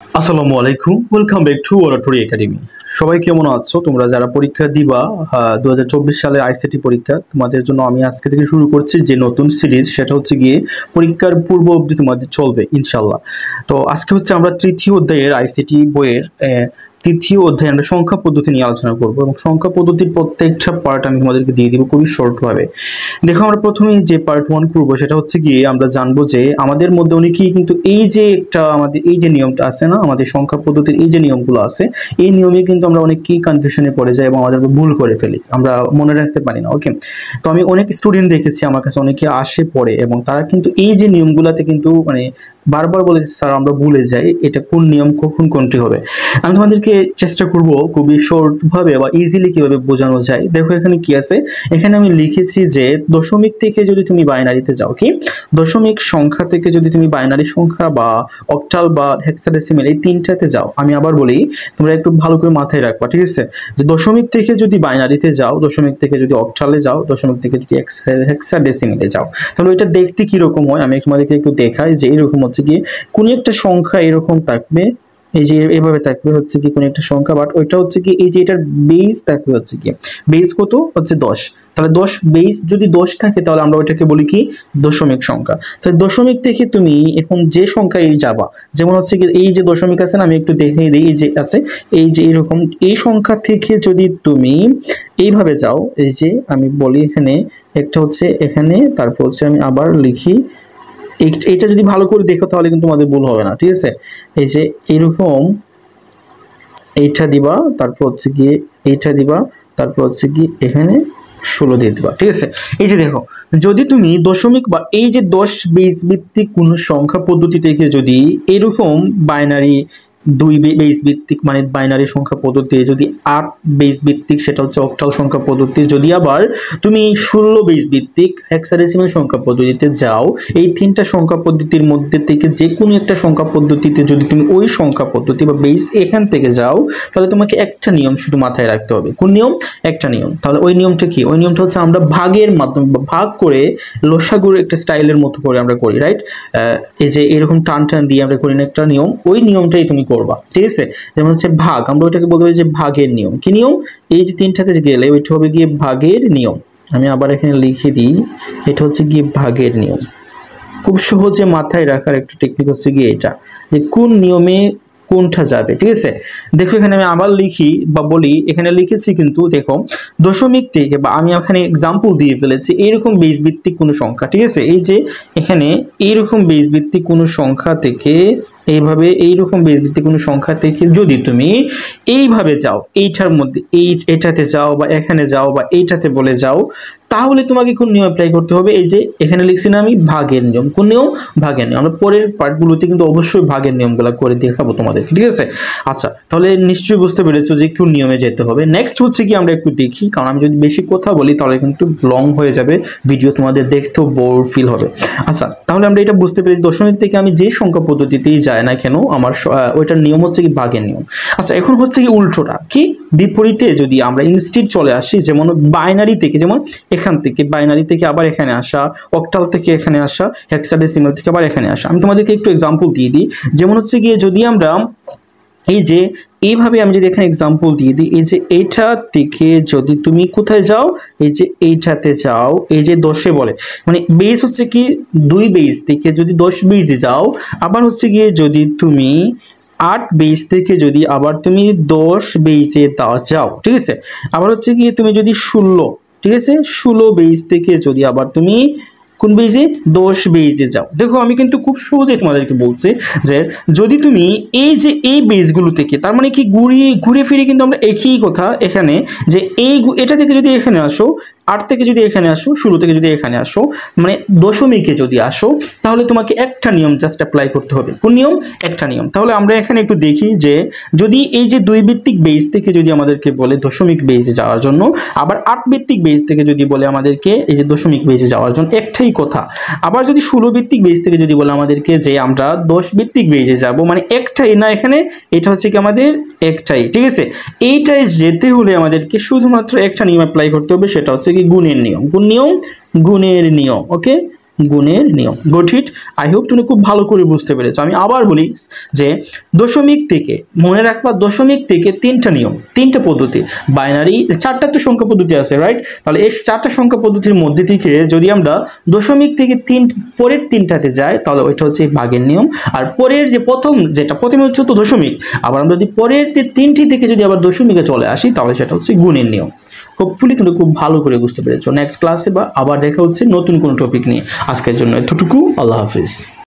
আসসালামু আলাইকুম, welcome back to অরাটরি academy. সবাই কেমন আছো? তোমরা যারা পরীক্ষা দিবা 2024 সালের আইসিটি পরীক্ষা, তোমাদের জন্য আমি আজকে থেকে শুরু করছি যে নতুন সিরিজ, সেটা হচ্ছে গিয়ে পরীক্ষার পূর্ব অবধি তোমাদের চলবে ইনশাল্লাহ। তো আজকে হচ্ছে আমরা তৃতীয় অধ্যায়ের আইসিটি বইয়ের তৃতীয় অধ্যায়ে আমরা সংখ্যা পদ্ধতি নিয়ে আলোচনা করব এবং সংখ্যা পদ্ধতির প্রত্যেকটা পার্ট আমি তোমাদেরকে দিয়ে দিব খুবই শর্টভাবে। দেখো, আমরা প্রথমে যে পার্ট 1 করবো সেটা হচ্ছে গিয়ে আমরা জানবো যে আমাদের মধ্যে অনেকেই কিন্তু এই যে একটা আমাদের এই যে নিয়মটা আছে না, আমাদের সংখ্যা পদ্ধতির এই যে নিয়মগুলো আছে, এই নিয়মে কিন্তু আমরা অনেকেই কনফিউশনে পড়ে যাই এবং আমাদের ভুল করে ফেলি, আমরা মনে রাখতে পারি না। ওকে, তো আমি অনেক স্টুডেন্ট দেখেছি আমার কাছে, অনেকে আসে পড়ে এবং তারা কিন্তু এই যে নিয়মগুলোতে কিন্তু বারবার বলে স্যার আমরা ভুলে যাই এটা কোন নিয়ম, কখন কোনটি হবে। আমি তোমাদেরকে চেষ্টা করব খুবই শর্টভাবে বা ইজিলি কিভাবে বোঝানো যায়। দেখো এখানে কি আছে, এখানে আমি লিখেছি যে দশমিক থেকে যদি তুমি বাইনারিতে যাও, কি দশমিক সংখ্যা থেকে যদি তুমি বাইনারি সংখ্যা বা অক্টাল বা হেক্সাডেসিমেল এই তিনটাতে যাও, আমি আবার বলি তোমরা একটু ভালো করে মাথায় রাখবা, ঠিক আছে? যে দশমিক থেকে যদি বাইনারিতে যাও, দশমিক থেকে যদি অক্টালে যাও, দশমিক থেকে যদি হেক্সাডেসিমেলে যাও, তাহলে এটা দেখতে কিরকম হয় আমি তোমাদেরকে একটু দেখাই। যে এরকম হচ্ছে কি কোন একটা সংখ্যা এরকম থাকবে, এই যে এভাবে থাকবে হচ্ছে কি কোন একটা সংখ্যা, বাট ওইটা হচ্ছে কি এই যে এটার বেস থাকবে হচ্ছে কি বেস কত হচ্ছে 10। তাহলে 10 বেস যদি 10 থাকে তাহলে আমরা ওইটাকে বলি কি দশমিক সংখ্যা। তাহলে দশমিক থেকে তুমি এখন যে সংখ্যায় যাবা, যেমন হচ্ছে কি এই যে দশমিক আছে না, আমি একটু দেখিয়ে দিই, এই যে আছে এই যে এরকম এই সংখ্যা থেকে যদি তুমি এইভাবে যাও, এই যে আমি বলি এখানে একটা হচ্ছে এখানে, তারপর হচ্ছে আমি আবার লিখি, এইটা যদি ভালো করে দেখো তাহলে কিন্তু তোমাদের ভুল হবে না, ঠিক আছে? এই যে এরকম এইটা দিবা, তারপর হচ্ছে গিয়ে এইটা দিবা, তারপর হচ্ছে কি এখানে 16 দিয়ে দিবা, ঠিক আছে? এই যে দেখো, যদি তুমি দশমিক বা এই যে 10 বেস ভিত্তিক কোন সংখ্যা পদ্ধতি থেকে যদি এরকম বাইনারি 2 বেস ভিত্তিক মানে বাইনারি সংখ্যা পদ্ধতি, যদি 8 বেস ভিত্তিক সেটা হচ্ছে অক্টাল সংখ্যা পদ্ধতি, যদি আবার তুমি 16 বেস ভিত্তিক হেক্সাডেসিমাল সংখ্যা পদ্ধতিতে যাও, এই তিনটা সংখ্যা পদ্ধতির মধ্যে থেকে যে কোনো একটা সংখ্যা পদ্ধতিতে যদি তুমি ওই সংখ্যা পদ্ধতি বা বেস এখান থেকে যাও, তাহলে তোমাকে একটা নিয়ম শুধু মাথায় রাখতে হবে। কোন নিয়ম? একটা নিয়ম। তাহলে ওই নিয়মটা কি? ওই নিয়মটা হচ্ছে আমরা ভাগের মাধ্যমে ভাগ করে লসাগুর একটা স্টাইলের মতো করে আমরা করি, রাইট? এই যে এরকম টান টান দিয়ে আমরা করি না একটা নিয়ম, ওই নিয়মটাই তুমি করবা, ঠিক আছে? যেমন হচ্ছে ভাগ, আমরা ওইটাকে বলবো যে ভাগের নিয়ম। কি নিয়ম? এই যে তিনটাতে গেলে ওইটা হবে গিয়ে ভাগের নিয়ম। আমি আবার এখানে লিখে দিই, এটা হচ্ছে গিয়ে ভাগের নিয়ম। খুব সহজে মাথায় রাখার একটা টেকনিক হচ্ছে গিয়ে এটা, যে কোন নিয়মে কোনটা যাবে, ঠিক আছে? দেখো এখানে আমি আবার লিখি বা বলি, এখানে লিখেছি কিন্তু দেখো দশমিক থেকে, বা আমি এখানে এক্সাম্পল দিয়ে ফেলেছি এরকম বেস ভিত্তিক কোনো সংখ্যা, ঠিক আছে? এই যে এখানে এইরকম বেস ভিত্তিক কোনো সংখ্যা থেকে এইভাবে এইরকম বেস ভিত্তিক কোনো সংখ্যা থেকে যদি তুমি এইভাবে যাও, এইটার মধ্যে এটাতে যাও বা এখানে যাও বা এইটাতে বলে যাও, তাহলে তোমাকে কোন নিয়ম অ্যাপ্লাই করতে হবে? এই যে এখানে লিখছি না আমি ভাগের নিয়ম। কোন নিয়ম? ভাগের নিয়ম। আমরা পরের পার্টগুলোতে কিন্তু অবশ্যই ভাগের নিয়মগুলো করে দেখাবো তোমাদেরকে, ঠিক আছে? আচ্ছা, তাহলে নিশ্চয়ই বুঝতে পেরেছো যে কোন নিয়মে যেতে হবে। নেক্সট হচ্ছে কি আমরা একটু দেখি, কারণ আমি যদি বেশি কথা বলি তাহলে কিন্তু লং হয়ে যাবে ভিডিও, তোমাদের দেখতেও বোর ফিল হবে। আচ্ছা, তাহলে আমরা এটা বুঝতে পেরেছি দশমিক থেকে আমি যে সংখ্যা পদ্ধতিতেই যাই না কেন আমার ওইটার নিয়ম হচ্ছে কি ভাগের নিয়ম। আচ্ছা, এখন হচ্ছে কি উল্টোটা, কি বিপরীতে যদি আমরা ইনস্টিড চলে আসি, যেমন বাইনারি থেকে, যেমন এখান থেকে বাইনারি থেকে আবার এখানে আসা, অক্টাল থেকে এখানে আসা, হেক্সাডেসিমাল থেকে আবার এখানে আসা। আমি তোমাদেরকে একটু এক্সাম্পল দিয়ে দিই। যেমন হচ্ছে গিয়ে যদি আমরা এই যে এইভাবে আমি যদি এখানে এক্সাম্পল দিয়ে দিই, এই যে এইটা থেকে যদি তুমি কোথায় যাও, এই যে এইটাতে যাও, এই যে 10-এ বলে মানে বেস হচ্ছে কি 2 বেস থেকে যদি 10 বেসে যাও, আবার হচ্ছে গিয়ে যদি তুমি 8 বেস থেকে যদি আবার তুমি 10 বেসে যাও, ঠিক আছে? আবার হচ্ছে গিয়ে তুমি যদি 16, ঠিক আছে, 16 বেস থেকে যদি আবার তুমি কোন বেজে 10 বেজে যাও। দেখো আমি কিন্তু খুব সহজে তোমাদেরকে বলছি যে যদি তুমি এই যে এই বেজগুলো থেকে, তার মানে কি ঘুরে ফিরে কিন্তু আমরা একই কথা এখানে, যে এটা থেকে যদি এখানে আসো, 8 থেকে যদি এখানে আসো, 16 থেকে যদি এখানে আসো, মানে দশমিকে যদি আসো, তাহলে তোমাকে একটা নিয়ম জাস্ট অ্যাপ্লাই করতে হবে। কোন নিয়ম? একটা নিয়ম। তাহলে আমরা এখানে একটু দেখি যে যদি এই যে 2 ভিত্তিক বেস থেকে যদি আমাদেরকে বলে দশমিক বেজে যাওয়ার জন্য, আবার 8 ভিত্তিক বেস থেকে যদি বলে আমাদেরকে এই যে দশমিক বেজে যাওয়ার জন্য, একটাই কথা। আবার যদি 16 ভিত্তিক বেস থেকে যদি বলে আমাদেরকে যে আমরা 10 ভিত্তিক বেজে যাব, মানে একটাই না, এখানে এটা হচ্ছে কি আমাদের একটাই, ঠিক আছে? এইটাই যেতে হলে আমাদেরকে শুধুমাত্র একটা নিয়ম অ্যাপ্লাই করতে হবে, সেটা হচ্ছে কি গুণের নিয়ম। কোন নিয়ম? গুণের নিয়ম। ওকে, গুণের নিয়ম। Got it? আই হোপ তুমি খুব ভালো করে বুঝতে পেরেছো। আমি আবার বলি যে দশমিক থেকে মনে রাখবা, দশমিক থেকে 3টা নিয়ম, 3টা পদ্ধতি, বাইনারি 4টা তো সংখ্যা পদ্ধতি আছে, রাইট? তাহলে এই 4টা সংখ্যা পদ্ধতির মধ্যে থেকে যদি আমরা দশমিক থেকে পরের 3টাতে যাই তাহলে ওইটা হচ্ছে ভাগের নিয়ম। আর পরের যে প্রথমে হচ্ছে তো দশমিক, আবার আমরা যদি পরের 3টি থেকে যদি আবার দশমিকে চলে আসি তাহলে সেটা হচ্ছে গুণের নিয়ম। হোপফুলি তুমি খুব ভালো করে বুঝতে পেরেছো। নেক্সট ক্লাসে আবার দেখা হচ্ছে নতুন কোনো টপিক নিয়ে। আজকের জন্য এতটুকু। আল্লাহ হাফিজ।